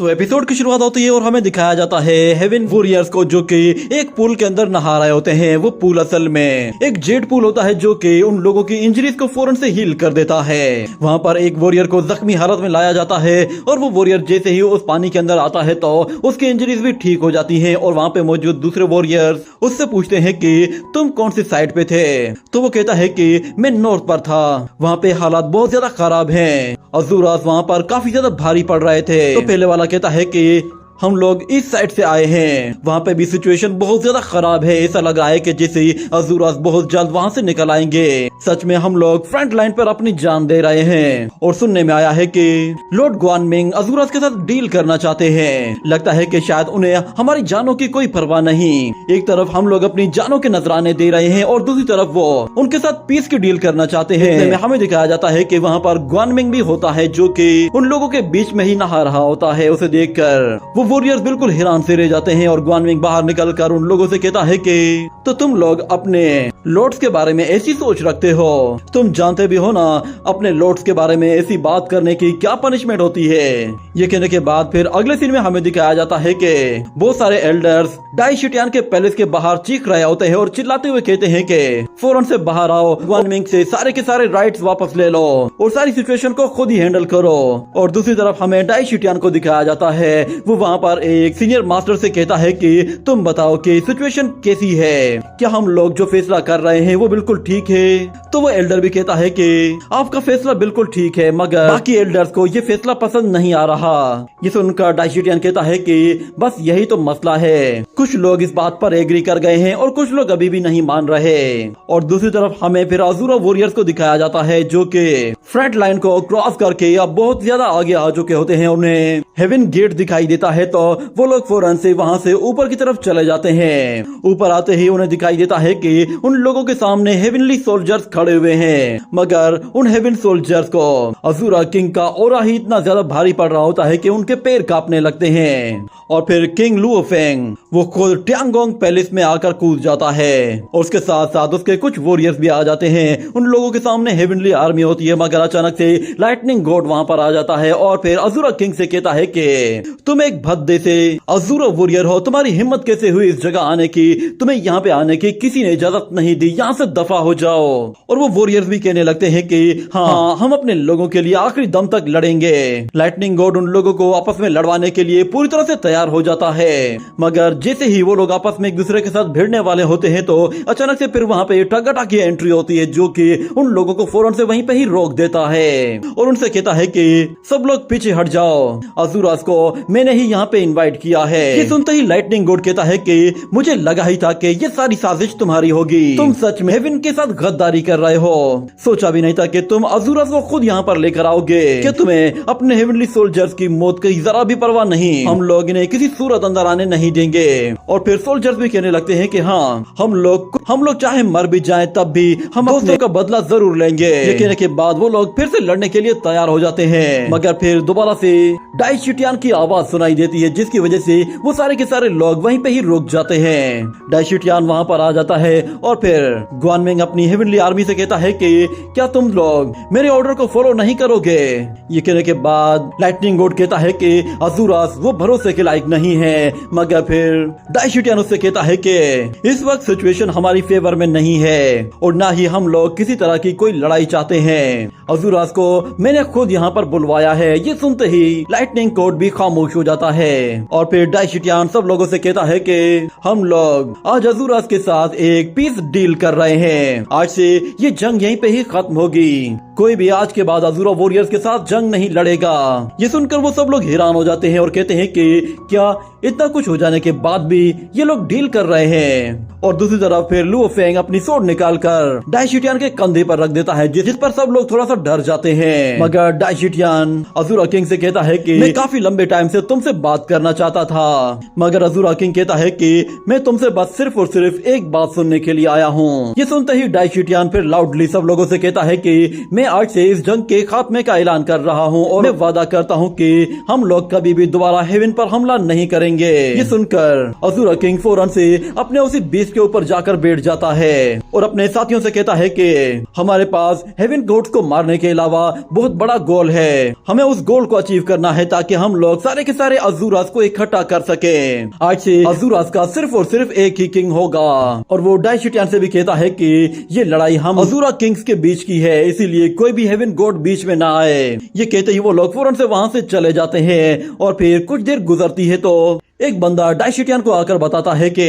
तो एपिसोड की शुरुआत होती है और हमें दिखाया जाता है हेवन वॉरियर्स को जो कि एक पूल के अंदर नहा रहे होते हैं। वो पूल असल में एक जेट पूल होता है जो कि उन लोगों की इंजरीज को फौरन से हील कर देता है। वहाँ पर एक वॉरियर को जख्मी हालत में लाया जाता है और वो वॉरियर जैसे ही उस पानी के अंदर आता है तो उसकी इंजरीज भी ठीक हो जाती है। और वहाँ पे मौजूद दूसरे वॉरियर्स उससे पूछते हैं कि तुम कौन सी साइड पे थे, तो वो कहता है कि मैं नॉर्थ पर था, वहाँ पे हालात बहुत ज्यादा खराब हैं। अज़ूरास वहाँ पर काफी ज्यादा भारी पड़ रहे थे। तो पहले वाला कहता है कि हम लोग इस साइड से आए हैं, वहाँ पे भी सिचुएशन बहुत ज्यादा खराब है। ऐसा लग रहा है कि जैसे अज़ूरास बहुत जल्द वहाँ से निकल आएंगे। सच में हम लोग फ्रंट लाइन पर अपनी जान दे रहे हैं। और सुनने में आया है कि लॉर्ड ग्वानमिंग अज़ूरास के साथ डील करना चाहते हैं। लगता है कि शायद उन्हें हमारी जानों की कोई परवाह नहीं। एक तरफ हम लोग अपनी जानों के नजराने दे रहे हैं और दूसरी तरफ वो उनके साथ पीस की डील करना चाहते हैं। हमें दिखाया जाता है कि वहाँ पर ग्वानमिंग भी होता है जो कि उन लोगों के बीच में ही नहा रहा होता है। उसे देखकर वो वॉरियर्स बिल्कुल हैरान से रह जाते हैं और ग्वानमिंग बाहर निकलकर उन लोगों से कहता है कि तो तुम लोग अपने लॉर्ड्स के बारे में ऐसी सोच रखते हो, तुम जानते भी हो ना अपने लॉर्ड्स के बारे में ऐसी बात करने की क्या पनिशमेंट होती है। ये कहने के बाद फिर अगले सीन में हमें दिखाया जाता है कि बहुत सारे एल्डर्स डाइशिटियन के पैलेस के बाहर चीख रहे होते हैं और चिल्लाते हुए कहते हैं कि फौरन से बाहर आओ, ग्वानमिंग से सारे के सारे राइट्स वापस ले लो और सारी सिचुएशन को खुद ही हैंडल करो। और दूसरी तरफ हमें डाइशिटियन को दिखाया जाता है। वो वहाँ पर एक सीनियर मास्टर से कहता है कि तुम बताओ कि सिचुएशन कैसी है, क्या हम लोग जो फैसला कर रहे हैं वो बिल्कुल ठीक है। तो वो एल्डर भी कहता है कि आपका फैसला बिल्कुल ठीक है, मगर बाकी एल्डर्स को ये फैसला पसंद नहीं आ रहा। ये सुनकर डाइशिटियन कहता है कि बस यही तो मसला है, कुछ लोग इस बात पर एग्री कर गए हैं और कुछ लोग अभी भी नहीं मान रहे। और दूसरी तरफ हमें फिर अज़ूरा वॉरियर्स को दिखाया जाता है जो कि फ्रंट लाइन को क्रॉस करके या बहुत ज्यादा आगे आ चुके होते हैं। उन्हें हेवन गेट दिखाई देता है तो वो लोग फौरन से वहाँ से ऊपर की तरफ चले जाते हैं। ऊपर आते ही उन्हें दिखाई देता है कि उन लोगों के सामने हेवनली सोल्जर्स खड़े हुए हैं, मगर उन हेवन सोल्जर्स को अज़ूरा किंग का ऑरा ही इतना ज्यादा भारी पड़ रहा होता है कि उनके पैर कांपने लगते हैं। और फिर किंग लुओफेंग वो खुद ट्यांगोंग पैलेस में आकर कूद जाता है और उसके साथ साथ उसके कुछ वॉरियर्स भी आ जाते हैं। उन लोगों के सामने हेवनली आर्मी होती है, मगर अचानक से लाइटनिंग गॉड वहाँ पर आ जाता है और फिर अज़ूरा किंग से कहता है कि तुम एक भद्दे से अज़ूरा वॉरियर हो, तुम्हारी हिम्मत कैसे हुई इस जगह आने की, तुम्हें यहाँ पे आने की किसी ने इजाजत नहीं दी, यहाँ से दफा हो जाओ। और वो वॉरियर्स भी कहने लगते हैं कि हाँ हम अपने लोगों के लिए आखिरी दम तक लड़ेंगे। लाइटनिंग गॉड उन लोगों को आपस में लड़वाने के लिए पूरी तरह से तैयार हो जाता है, मगर जैसे ही वो लोग आपस में एक दूसरे के साथ भिड़ने वाले होते हैं तो अचानक से फिर वहाँ पे टगाटा की एंट्री होती है जो कि उन लोगों को फौरन से वहीं पे ही रोक देता है और उनसे कहता है कि सब लोग पीछे हट जाओ, अज़ूरास को मैंने ही यहाँ पे इनवाइट किया है। ये सुनते ही लाइटनिंग गॉड कहता है कि मुझे लगा ही था कि ये सारी साजिश तुम्हारी होगी, तुम सच में हेवन के साथ गद्दारी कर रहे हो, सोचा भी नहीं था कि तुम अज़ूरास को खुद यहाँ पर लेकर आओगे। क्या तुम्हें अपने हेवनली सोल्जर्स की मौत की जरा भी परवाह नहीं, हम लोग इन्हें किसी सूरत अंदर आने नहीं देंगे। और फिर सोल्जर्स भी कहने लगते हैं कि हाँ हम लोग चाहे मर भी जाएं तब भी हम दोस्तों का बदला जरूर लेंगे। ये कहने के बाद वो लोग फिर से लड़ने के लिए तैयार हो जाते हैं, मगर फिर दोबारा से डाइशिटियन की आवाज सुनाई देती है जिसकी वजह से वो सारे के सारे लोग वहीं पे ही रुक जाते हैं। डाइशिटियन वहाँ पर आ जाता है और फिर ग्वानमिंग अपनी हेवनली आर्मी से कहता है कि क्या तुम लोग मेरे ऑर्डर को फॉलो नहीं करोगे। ये कहने के बाद लाइटनिंग गॉड कहता है कि अज़ूरास वो भरोसे के लायक नहीं है, मगर फिर डाइशिटियन उससे कहता है कि इस वक्त सिचुएशन हमारी फेवर में नहीं है और ना ही हम लोग किसी तरह की कोई लड़ाई चाहते हैं, अज़ूरास को मैंने खुद यहाँ पर बुलवाया है। ये सुनते ही लाइटनिंग गॉड भी खामोश हो जाता है और फिर डाइशिटियन सब लोगों से कहता है कि हम लोग आज अज़ूरास के साथ एक पीस डील कर रहे हैं, आज से ये जंग यहीं पे ही खत्म होगी, कोई भी आज के बाद अज़ूरा वॉरियर्स के साथ जंग नहीं लड़ेगा। ये सुनकर वो सब लोग हैरान हो जाते हैं और कहते हैं कि क्या इतना कुछ हो जाने के बाद भी ये लोग डील कर रहे हैं। और दूसरी तरफ फिर लुओफेंग अपनी सोर्ड निकालकर डाइशिटियन के कंधे पर रख देता है जिस पर सब लोग थोड़ा सा डर जाते हैं, मगर डाइशिटियन अज़ूरा किंग से कहता है कि मैं काफी लंबे टाइम से तुमसे बात करना चाहता था, मगर अज़ूरा किंग कहता है कि मैं तुमसे बस सिर्फ और सिर्फ एक बात सुनने के लिए आया हूँ। ये सुनते ही डाइशिटियन फिर लाउडली सब लोगों से कहता है कि मैं आज से इस जंग के खात्मे का ऐलान कर रहा हूँ और मैं वादा करता हूँ कि हम लोग कभी भी दोबारा हेवन पर हमला नहीं करेंगे। करेंगे। ये सुनकर अज़ूरा किंग फौरन से अपने उसी बीस्ट के ऊपर जाकर बैठ जाता है और अपने साथियों से कहता है कि हमारे पास हेवन गोड्स को मारने के अलावा बहुत बड़ा गोल है। हमें उस गोल को अचीव करना है ताकि हम लोग सारे के सारे अज़ूरास को इकट्ठा कर सके। आज से अज़ूरास का सिर्फ और सिर्फ एक ही किंग होगा। और वो डाइशिटियन से भी कहता है कि ये लड़ाई हम अज़ूरा किंग्स के बीच की है, इसीलिए कोई भी हेवन गॉड बीच में ना आए। ये कहते ही वो लोग फौरन से वहाँ से चले जाते हैं और फिर कुछ देर गुजरती है तो एक बंदा डाइशिटियन को आकर बताता है कि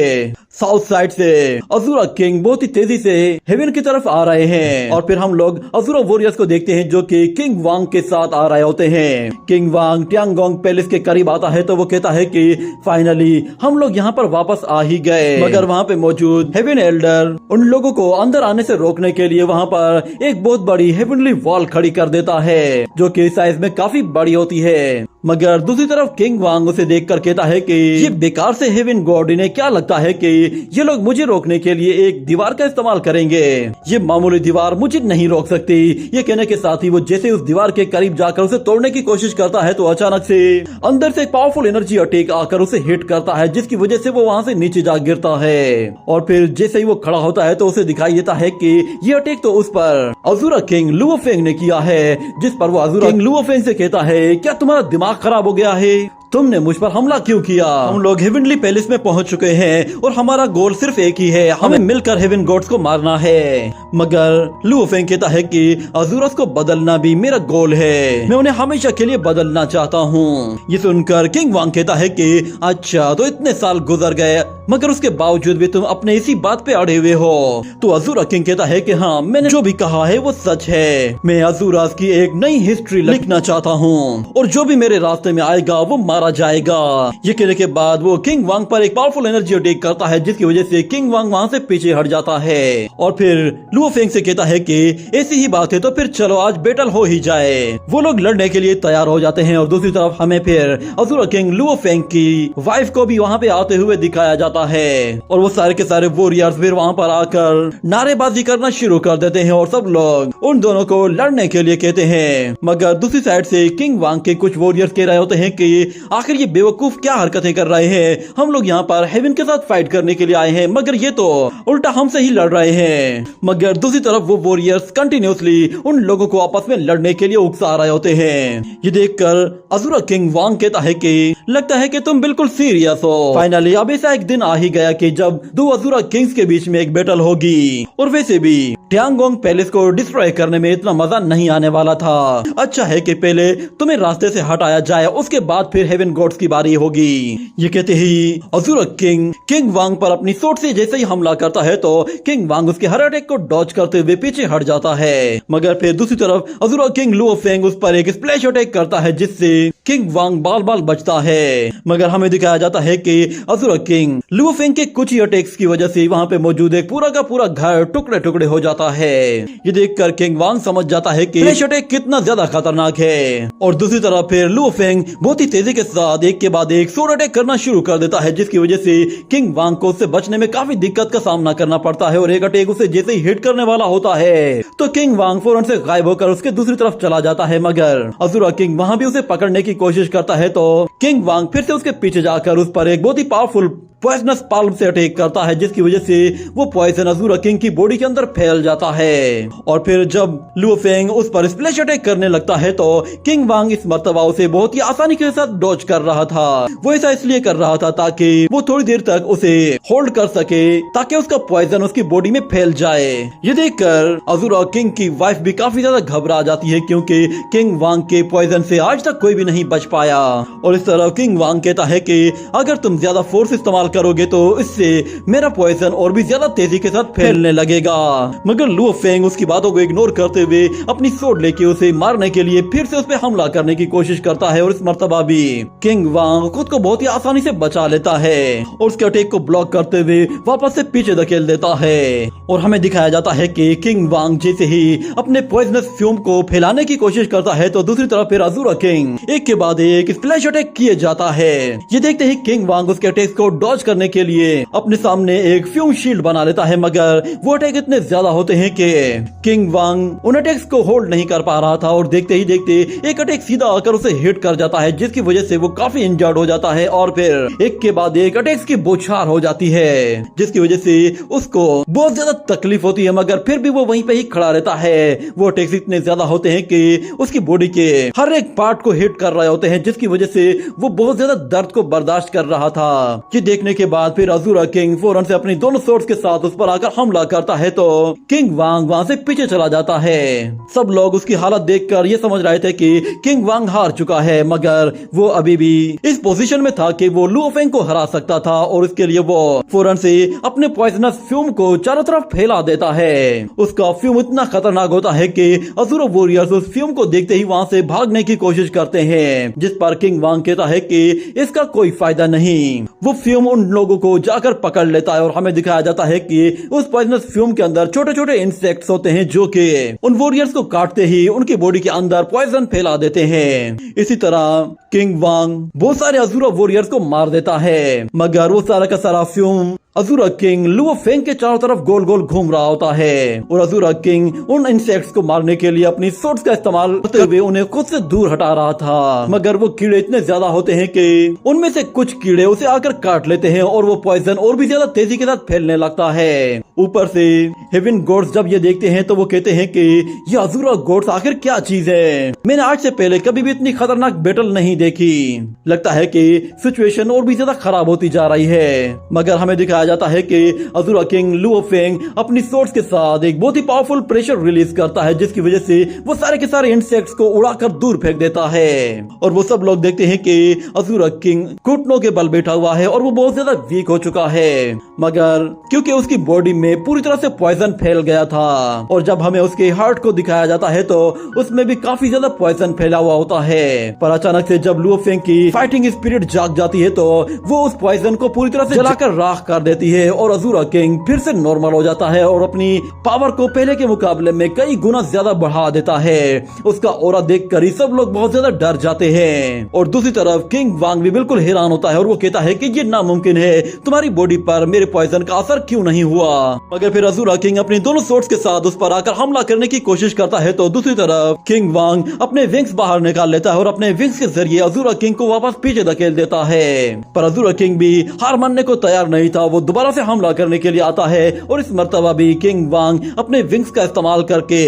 साउथ साइड से अज़ूरा किंग बहुत ही तेजी से हेवन की तरफ आ रहे हैं। और फिर हम लोग अज़ूरा वॉरियर्स को देखते हैं जो कि किंग वांग के साथ आ रहे होते हैं। किंग वांग ट्यांगोंग पैलेस के करीब आता है तो वो कहता है कि फाइनली हम लोग यहाँ पर वापस आ ही गए। मगर वहाँ पे मौजूद हेवन एल्डर उन लोगों को अंदर आने से रोकने के लिए वहाँ पर एक बहुत बड़ी हेवनली वॉल खड़ी कर देता है जो कि साइज में काफी बड़ी होती है। मगर दूसरी तरफ किंग वांग उसे देखकर कहता है कि ये बेकार से हेवन गॉड, इन्हें क्या लगता है कि ये लोग मुझे रोकने के लिए एक दीवार का इस्तेमाल करेंगे। ये मामूली दीवार मुझे नहीं रोक सकती। ये कहने के साथ ही वो जैसे उस दीवार के करीब जाकर उसे तोड़ने की कोशिश करता है तो अचानक से अंदर से एक पावरफुल एनर्जी अटैक आकर उसे हिट करता है जिसकी वजह से वो वहाँ से नीचे जा गिरता है। और फिर जैसे ही वो खड़ा होता है तो उसे दिखाई देता है कि ये अटैक तो उस पर अज़ूरा किंग लुओफेंग ने किया है। जिस पर वो अज़ूरा किंग लुओफेंग से कहता है, क्या तुम्हारा दिमाग खराब हो गया है? तुमने मुझ पर हमला क्यों किया? हम लोग हेवनली पैलेस में पहुंच चुके हैं और हमारा गोल सिर्फ एक ही है, हमें मिलकर हेवन गॉड्स को मारना है। मगर लुओफेंग कहता है कि अज़ूरस को बदलना भी मेरा गोल है, मैं उन्हें हमेशा के लिए बदलना चाहता हूँ। ये सुनकर किंग वांग कहता है कि अच्छा तो इतने साल गुजर गए मगर उसके बावजूद भी तुम अपने इसी बात पे अड़े हुए हो। तो अज़ूरा किंग कहता है कि हाँ, मैंने जो भी कहा है वो सच है। मैं अज़ूरास की एक नई हिस्ट्री लिखना चाहता हूँ और जो भी मेरे रास्ते में आएगा वो मारा जाएगा। ये कहने के बाद वो किंग वांग पर एक पावरफुल एनर्जी अटैक करता है जिसकी वजह से किंग वांग वहाँ से पीछे हट जाता है। और फिर लुओफेंग से कहता है कि ऐसी ही बात है तो फिर चलो आज बैटल हो ही जाए। वो लोग लड़ने के लिए तैयार हो जाते हैं और दूसरी तरफ हमें फिर अज़ूरा किंग लुओफेंग की वाइफ को भी वहाँ पे आते हुए दिखाया जाता है। और वो सारे के सारे वॉरियर्स फिर वहाँ पर आकर नारेबाजी करना शुरू कर देते हैं और सब लोग उन दोनों को लड़ने के लिए कहते हैं। मगर दूसरी साइड से किंग वांग के कुछ वॉरियर्स कह रहे होते हैं कि आखिर ये बेवकूफ क्या हरकतें कर रहे हैं, हम लोग यहाँ पर हेवन के साथ फाइट करने के लिए आए हैं मगर ये तो उल्टा हमसे ही लड़ रहे हैं। मगर दूसरी तरफ वो वॉरियर्स कंटिन्यूसली उन लोगों को आपस में लड़ने के लिए उकसा रहे होते हैं। ये देखकर अज़ूरा किंग वांग कहता है कि लगता है कि तुम बिल्कुल सीरियस हो। फाइनली अब ऐसा एक दिन आ ही गया कि जब दो अज़ूरा किंग्स के बीच में एक बैटल होगी। और वैसे भी ट्यांगोंग पैलेस को डिस्ट्रॉय करने में इतना मजा नहीं आने वाला था। अच्छा है कि पहले तुम्हें रास्ते से हटाया जाए, उसके बाद फिर हेवन गॉड्स की बारी होगी। ये कहते ही अज़ूरा किंग वांग पर अपनी सोट से जैसे ही हमला करता है तो किंग वांग उसके हर अटैक को डॉज करते हुए पीछे हट जाता है। मगर फिर दूसरी तरफ अज़ूरा किंग लुओफेंग उस पर एक स्प्लैश अटैक करता है जिससे किंग वांग बाल बाल बचता है। मगर हमें दिखाया जाता है कि अज़ूरा किंग लुओफेंग के कुछ ही अटैक्स की वजह से वहाँ पे मौजूद एक पूरा का पूरा घर टुकड़े टुकड़े हो जाता है। ये देखकर किंग वांग समझ जाता है कि स्प्लैश अटैक कितना ज्यादा खतरनाक है। और दूसरी तरफ फिर लुओफेंग बहुत ही तेजी के साथ एक के बाद एक स्वॉर्ड अटैक करना शुरू कर देता है जिसकी वजह से किंग वांग को उससे बचने में काफी दिक्कत का सामना करना पड़ता है। और एक अटैक उसे जैसे ही हिट करने वाला होता है तो किंग वांग फौरन से गायब होकर उसके दूसरी तरफ चला जाता है। मगर अज़ूरा किंग वहाँ भी उसे पकड़ने की कोशिश करता है तो किंग वांग फिर से उसके पीछे जाकर उस पर एक बहुत ही पावरफुल पॉइजनस पाल्म से अटैक करता है जिसकी वजह से वो पॉइजन अज़ूरा किंग की बॉडी के अंदर फैल जाता है। और फिर जब लुओफेंग उस पर स्प्लैश अटैक करने लगता है तो किंग वांग इस मर्तबा उसे बहुत ही आसानी के साथ डॉज कर रहा था। वो ऐसा इसलिए कर रहा था ताकि वो थोड़ी देर तक उसे होल्ड कर सके ताकि उसका पॉइजन उसकी बॉडी में फैल जाए। ये देखकर अज़ूरा किंग की वाइफ भी काफी ज्यादा घबरा जाती है क्योंकि किंग वांग के पॉइजन से आज तक कोई भी नहीं बच पाया। और इस तरह किंग वांग कहता है कि अगर तुम ज्यादा फोर्स इस्तेमाल करोगे तो इससे मेरा पॉइजन और भी ज्यादा तेजी के साथ फैलने लगेगा। मगर लुओफेंग उसकी बातों को इग्नोर करते हुए अपनी स्वॉर्ड लेके उसे मारने के लिए फिर से उस पर हमला करने की कोशिश करता है। और इस मर्तबा भी किंग वांग खुद को बहुत ही आसानी से बचा लेता है और उसके अटैक को ब्लॉक करते हुए वापस से पीछे धकेल देता है। और हमें दिखाया जाता है कि किंग वांग जैसे ही अपने पॉइजनस फ्यूम को फैलाने की कोशिश करता है तो दूसरी तरफ फिर अज़ूरा किंग एक के बाद एक स्प्लैश अटैक किए जाता है। ये देखते ही किंग वांग उसके अटैक को डॉज डॉज करने के लिए अपने सामने एक फ्यूम शील्ड बना लेता है, मगर वो अटैक इतने ज्यादा होते हैं कि किंग वांग उन अटैक्स को होल्ड नहीं कर पा रहा था और देखते ही देखते एक अटैक सीधा आकर उसे हिट कर जाता है, जिसकी वजह से वो काफी इंजर्ड हो जाता है और फिर एक के बाद एक अटैक्स की बौछार हो जाती है, जिसकी वजह से उसको बहुत ज्यादा तकलीफ होती है, मगर फिर भी वो वहीं पे ही खड़ा रहता है। वो अटैक्स इतने ज्यादा होते हैं कि उसकी बॉडी के हर एक पार्ट को हिट कर रहे होते हैं, जिसकी वजह से वो बहुत ज्यादा दर्द को बर्दाश्त कर रहा था। ये देखने के बाद फिर अज़ूरा किंग फौरन से अपनी दोनों सोर्ड्स के साथ उस पर आकर हमला करता है, तो किंग वांग वहां से पीछे चला जाता है। सब लोग उसकी हालत देखकर ये समझ रहे थे कि किंग वांग हार चुका है, मगर वो अभी भी इस पोजीशन में था कि वो लुओ फेंग को हरा सकता था और इसके लिए वो फौरन से अपने पॉइजनस फ्यूम को चारों तरफ फैला देता है। उसका फ्यूम इतना खतरनाक होता है कि अज़ूरा वॉरियर्स उस फ्यूम को देखते ही वहां से भागने की कोशिश करते हैं, जिस पर किंग वांग कहता है कि इसका कोई फायदा नहीं। वो फ्यूम उन लोगों को जाकर पकड़ लेता है और हमें दिखाया जाता है कि उस पॉइजनस फ्यूम के अंदर छोटे छोटे इंसेक्ट्स होते हैं जो कि उन वॉरियर्स को काटते ही उनकी बॉडी के अंदर पॉइजन फैला देते हैं। इसी तरह किंग वांग बहुत सारे अज़ूरा वॉरियर्स को मार देता है, मगर वो सारा का सारा फ्यूम अज़ूरा किंग लुओ फेंग के चारों तरफ गोल गोल घूम रहा होता है और अज़ूरा किंग उन इंसेक्ट्स को मारने के लिए अपनी सोर्ड्स का इस्तेमाल करते हुए उन्हें खुद से दूर हटा रहा था, मगर वो कीड़े इतने ज्यादा होते हैं कि उनमें से कुछ कीड़े उसे आकर काट लेते हैं और वो पॉइजन और भी ज्यादा तेजी के साथ फैलने लगता है। ऊपर से हेवन गॉड्स जब ये देखते हैं तो वो कहते हैं कि ये अज़ूरा गॉड्स आखिर क्या चीज है, मैंने आज से पहले कभी भी इतनी खतरनाक बैटल नहीं देखी। लगता है कि सिचुएशन और भी ज्यादा खराब होती जा रही है, मगर हमें दिखाया जाता है कि अज़ूरा किंग लुओ फेंग अपनी सोर्ड्स के साथ एक बहुत ही पावरफुल प्रेशर रिलीज करता है, जिसकी वजह से वो सारे के सारे इंसेक्ट्स को उड़ाकर दूर फेंक देता है और वो सब लोग देखते हैं कि अज़ूरा किंग घुटनों के बल बैठा हुआ है और वो बहुत ज्यादा वीक हो चुका है, मगर क्योंकि उसकी बॉडी में पूरी तरह से पॉइजन फैल गया था और जब हमें उसके हार्ट को दिखाया जाता है तो उसमें भी काफी ज्यादा पॉइजन फैला हुआ होता है। पर अचानक से जब लुओ फेंग की फाइटिंग स्पिरिट जाग जाती है तो वो उस पॉइजन को पूरी तरह से जलाकर राख कर देती है और अज़ूरा किंग फिर से नॉर्मल हो जाता है और अपनी पावर को पहले के मुकाबले में कई गुना ज्यादा बढ़ा देता है। उसका ऑरा देखकर ही सब लोग बहुत ज्यादा डर जाते हैं और दूसरी तरफ किंग वांग भी बिल्कुल हैरान होता है और वो कहता है कि ये नामुमकिन है, तुम्हारी बॉडी पर मेरे पॉइजन का असर क्यों नहीं हुआ। मगर फिर अज़ूरा किंग अपनी दोनों सोर्ड्स के साथ उस पर आकर हमला करने की कोशिश करता है तो दूसरी तरफ किंग वांग अपने विंग्स बाहर निकाल लेता है और अपने विंग्स के जरिए अज़ूरा किंग को वापस पीछे धकेल देता है। पर अज़ूरा किंग भी हार मानने को तैयार नहीं था, वो दोबारा से हमला करने के लिए आता है और इस मर्तबा भी किंग वांग अपने विंग्स का इस्तेमाल करके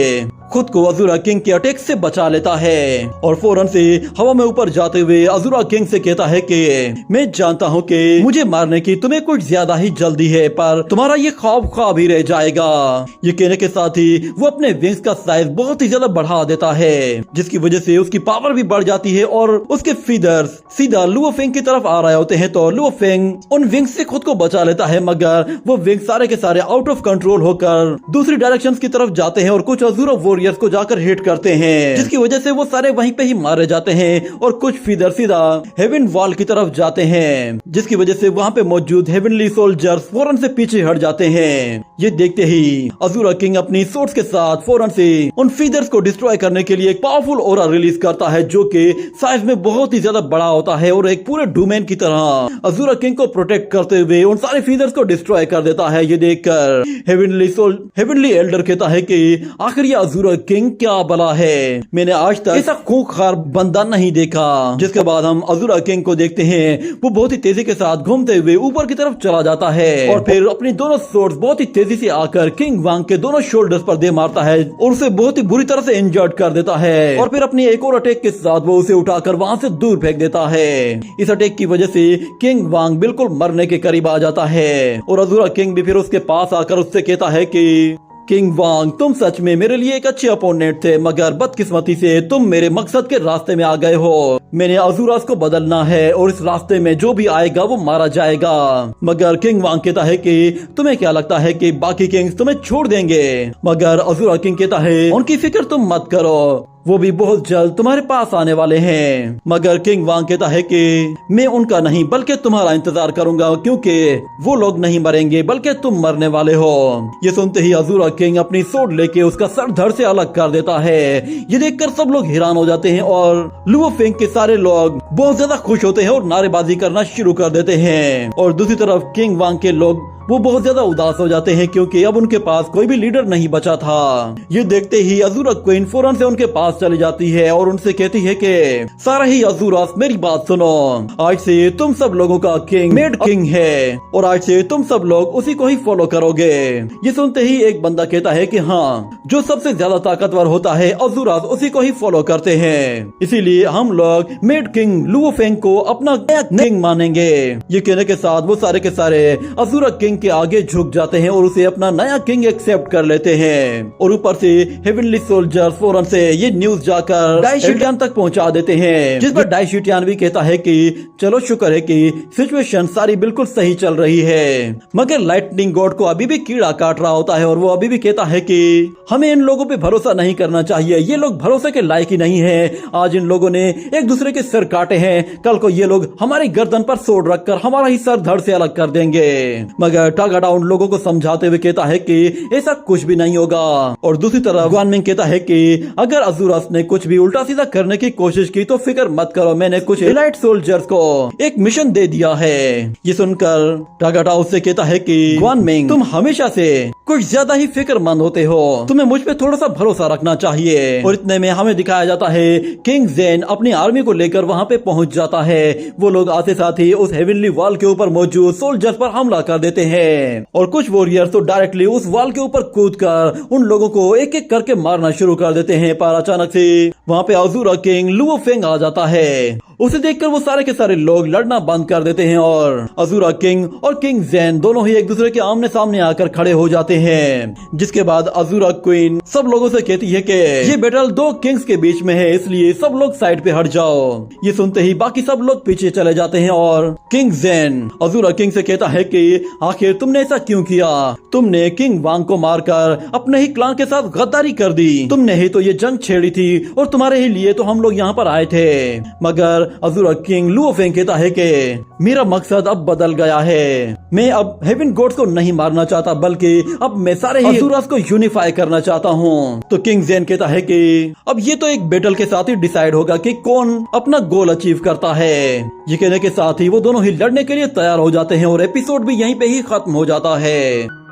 खुद को अज़ूरा किंग के अटैक से बचा लेता है और फौरन से हवा में ऊपर जाते हुए अज़ूरा किंग से कहता है कि मैं जानता हूँ कि मुझे मारने की तुम्हें कुछ ज्यादा ही जल्दी है, पर तुम्हारा ये ख्वाब ख्वाब ही रह जाएगा। ये कहने के साथ ही वो अपने विंग्स का साइज बहुत ही ज्यादा बढ़ा देता है, जिसकी वजह से उसकी पावर भी बढ़ जाती है और उसके फीदर्स सीधा लुओ फेंग की तरफ आ रहे होते हैं तो लुओ फेंग उन विंग्स से खुद को बचा लेता है, मगर वो विंग्स सारे के सारे आउट ऑफ कंट्रोल होकर दूसरी डायरेक्शंस की तरफ जाते हैं और कुछ अज़ूरा वॉरियर्स को जाकर हिट करते हैं, जिसकी वजह से वो सारे वहीं पे ही मारे जाते हैं और कुछ फीदर सीधा हेवन वॉल की तरफ जाते हैं, जिसकी वजह से वहाँ पे मौजूद हेवनली सोल्जर्स फौरन से पीछे हट जाते हैं। ये देखते ही अज़ूरा किंग अपनी सोर्ड्स के साथ फौरन से उन फीदर्स को डिस्ट्रॉय करने के लिए एक पावरफुल ऑरा रिलीज करता है, जो कि साइज में बहुत ही ज्यादा बड़ा होता है और एक पूरे डोमेन की तरह अज़ूरा किंग को प्रोटेक्ट करते हुए उन सारे फीदर्स को डिस्ट्रॉय कर देता है। ये देखकर हेवनली एल्डर कहता है कि आखिर ये अज़ूरा किंग क्या भला है, मैंने आज तक ऐसा खूंखार बंदा नहीं देखा। जिसके बाद हम अज़ूरा किंग को देखते हैं, वो बहुत ही तेजी के साथ घूमते हुए ऊपर की तरफ चला जाता है और फिर अपनी दोनों सोर्ड्स बहुत ही तेजी से आकर किंग वांग के दोनों शोल्डर्स पर दे मारता है और उसे बहुत ही बुरी तरह से इंजर्ड कर देता है और फिर अपनी एक और अटैक के साथ वो उसे उठाकर वहां से दूर फेंक देता है। इस अटैक की वजह से किंग वांग बिल्कुल मरने के करीब आ जाता है और अज़ूरा किंग भी फिर उसके पास आकर उससे कहता है कि किंग वांग, तुम सच में मेरे लिए एक अच्छे अपोनेंट थे, मगर बदकिस्मती से तुम मेरे मकसद के रास्ते में आ गए हो। मैंने अज़ूरास को बदलना है और इस रास्ते में जो भी आएगा वो मारा जाएगा। मगर किंग वांग कहता है कि तुम्हें क्या लगता है कि बाकी किंग्स तुम्हें छोड़ देंगे? मगर अज़ूरा किंग कहता है उनकी फिक्र तुम मत करो, वो भी बहुत जल्द तुम्हारे पास आने वाले हैं। मगर किंग वांग कहता है कि मैं उनका नहीं बल्कि तुम्हारा इंतजार करूंगा, क्योंकि वो लोग नहीं मरेंगे बल्कि तुम मरने वाले हो। ये सुनते ही अजूरा किंग अपनी सोड लेके उसका सर धड़ से अलग कर देता है। ये देखकर सब लोग हैरान हो जाते हैं और लुओ फेंग के सारे लोग बहुत ज्यादा खुश होते हैं और नारेबाजी करना शुरू कर देते हैं। और दूसरी तरफ किंग वांग के लोग वो बहुत ज्यादा उदास हो जाते हैं, क्योंकि अब उनके पास कोई भी लीडर नहीं बचा था। ये देखते ही अजूरा क्वीन फौरन से उनके पास चली जाती है और उनसे कहती है कि सारा ही अजूरास मेरी बात सुनो, आज से तुम सब लोगों का किंग मेड किंग है और आज से तुम सब लोग उसी को ही फॉलो करोगे। ये सुनते ही एक बंदा कहता है कि हाँ, जो सबसे ज्यादा ताकतवर होता है अजूरास उसी को ही फॉलो करते हैं, इसीलिए हम लोग मेड किंग लुओ फेंग को अपना किंग मानेंगे। ये कहने के साथ वो सारे के सारे अजूरा किंग के आगे झुक जाते हैं और उसे अपना नया किंग एक्सेप्ट कर लेते हैं। और ऊपर से हेवनली सोल्जर्स फौरन से ये न्यूज जाकर डाइशिटियन तक पहुंचा देते हैं, जिस पर डाइशिटियन भी कहता है कि चलो शुक्र है कि सिचुएशन सारी बिल्कुल सही चल रही है। मगर लाइटनिंग गॉड को अभी भी कीड़ा काट रहा होता है और वो अभी भी कहता है कि हमें इन लोगों पे भरोसा नहीं करना चाहिए, ये लोग भरोसे के लायक ही नहीं है। आज इन लोगों ने एक दूसरे के सिर काटे हैं, कल को ये लोग हमारी गर्दन पर सोड रखकर हमारा ही सर धड़ से अलग कर देंगे। मगर टागाडा उन लोगों को समझाते हुए कहता है कि ऐसा कुछ भी नहीं होगा। और दूसरी तरफ गुआन मिंग कहता है कि अगर अजूरास ने कुछ भी उल्टा सीधा करने की कोशिश की तो फिक्र मत करो, मैंने कुछ एलाइट सोल्जर्स को एक मिशन दे दिया है। ये सुनकर टागाडा उससे कहता है कि गुआन मिंग, तुम हमेशा से कुछ ज्यादा ही फिक्रमंद होते हो, तुम्हें मुझ पे थोड़ा सा भरोसा रखना चाहिए। और इतने में हमें दिखाया जाता है किंग जेन अपनी आर्मी को लेकर वहाँ पे पहुँच जाता है। वो लोग आते साथ ही उस हेवनली वॉल के ऊपर मौजूद सोल्जर्स पर हमला कर देते हैं और कुछ वॉरियर्स तो डायरेक्टली उस वॉल के ऊपर कूदकर उन लोगों को एक एक करके मारना शुरू कर देते हैं। पर अचानक से वहाँ पे अजूरा किंग लुओ फेंग आ जाता है। उसे देखकर वो सारे के सारे लोग लड़ना बंद कर देते हैं और अजूरा किंग और किंग जेन दोनों ही एक दूसरे के आमने सामने आकर खड़े हो जाते हैं। जिसके बाद अजूरा क्वीन सब लोगों से कहती है कि ये बैटल दो किंग्स के बीच में है, इसलिए सब लोग साइड पे हट जाओ। ये सुनते ही बाकी सब लोग पीछे चले जाते हैं और किंग जेन अजूरा किंग से कहता है कि आखिर तुमने ऐसा क्यों किया? तुमने किंग वांग को मारकर अपने ही क्लान के साथ गद्दारी कर दी, तुमने ही तो ये जंग छेड़ी थी और तुम्हारे ही लिए तो हम लोग यहाँ पर आए थे। मगर अजूरा किंग लुओ फेंग कहता है कि मेरा मकसद अब बदल गया है, मैं अब हेवन गॉड्स को नहीं मारना चाहता, बल्कि अब मैं सारे ही अजूरास को यूनिफाई करना चाहता हूँ। तो किंग जेन कहता है कि अब ये तो एक बैटल के साथ ही डिसाइड होगा कि कौन अपना गोल अचीव करता है। ये कहने के साथ ही वो दोनों ही लड़ने के लिए तैयार हो जाते हैं और एपिसोड भी यहीं पे ही खत्म हो जाता है।